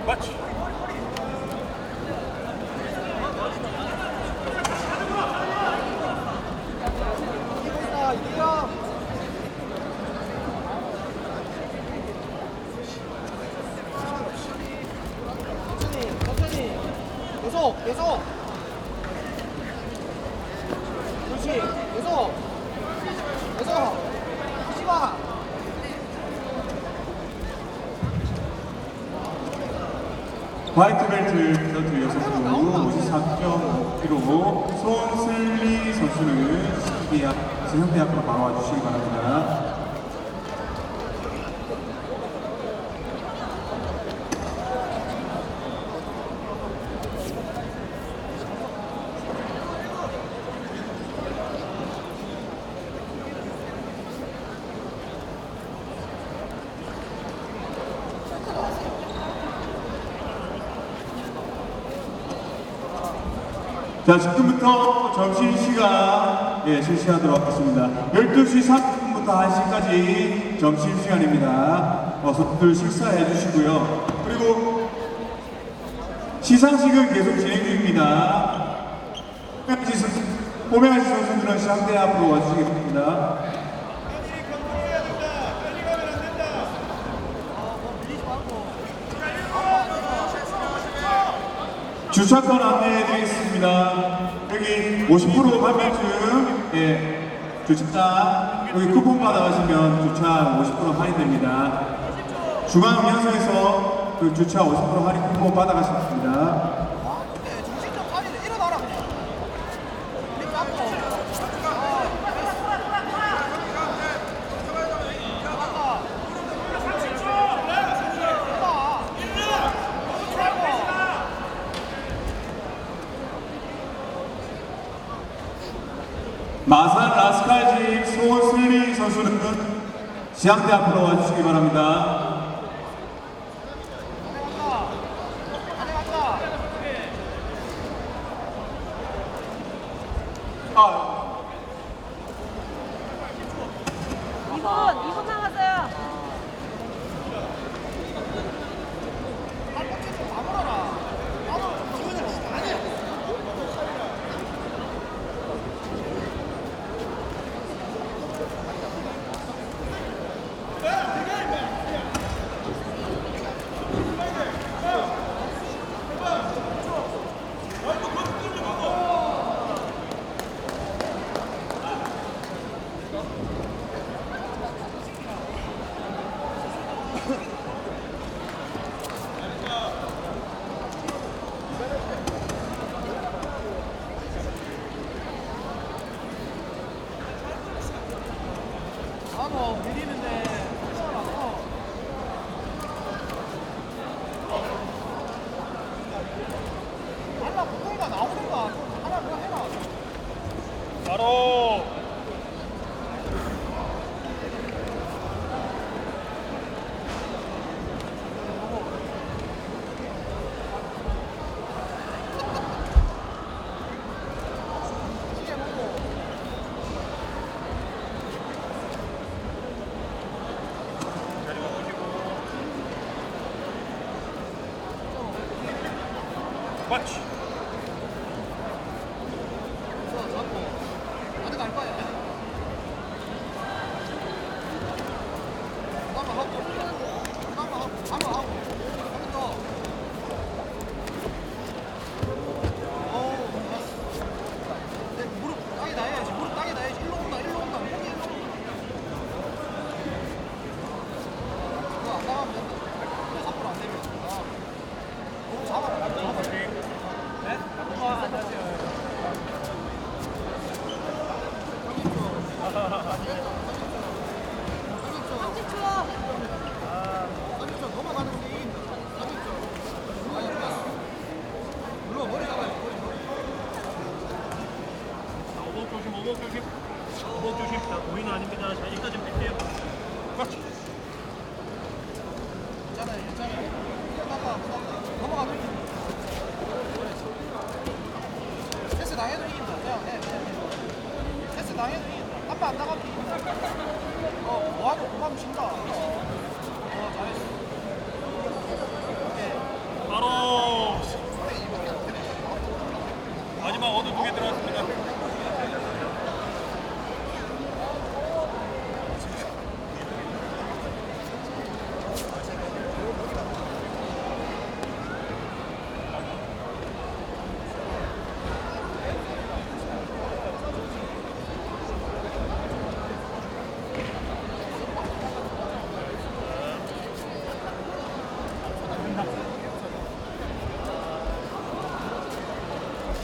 마치. 계속 그렇지 계속 하지마. 화이트벨트 선수 6수 54.5kg 손슬리 선수는 현대 앞으로 바로 와주시기 바랍니다. 자, 지금부터 점심시간 실시하도록 하겠습니다. 12시 30분부터 1시까지 점심시간입니다. 어서들 식사해 주시고요. 그리고 시상식은 계속 진행 중입니다. 호명하신 선수들은 시상대 앞으로 와주시기 바랍니다. 주차권 안내해드리겠습니다. 여기 50% 판매 중 주차장 여기 쿠폰 받아가시면 주차 50% 할인됩니다. 중앙위원소에서 그 주차 50% 할인 쿠폰 받아가셨습니다. 정신적 관리를 일어나라 그냥. 마산 라스칼집 손슬리 선수는 시상대 앞으로 와주시기 바랍니다. 이분 나갔어요. 밀리는데 달라 구멍이가 나오는가 하나 그냥 해라. 바로. 마치. 어디 갈 거야? 한번 하고 한번 더. 내 무릎 땅에 놔야지. 무릎 땅에 놔야지. 일로 온다. 목이 일로 온다. 그거 안 나가면 된다. 그거 앞으로 안 되면. 너무 잡아라. 네? 오복 조심. 자, 보이는 아닙니다. 자, 여기까지 뺄게요. 마치. 괜찮아요. 넘어가면 패스 당해도 이긴다. 그냥 해. 패스 당해도 이긴다. 한번 안 나가면 이긴다. 뭐하고 그만 친다. 잘했어.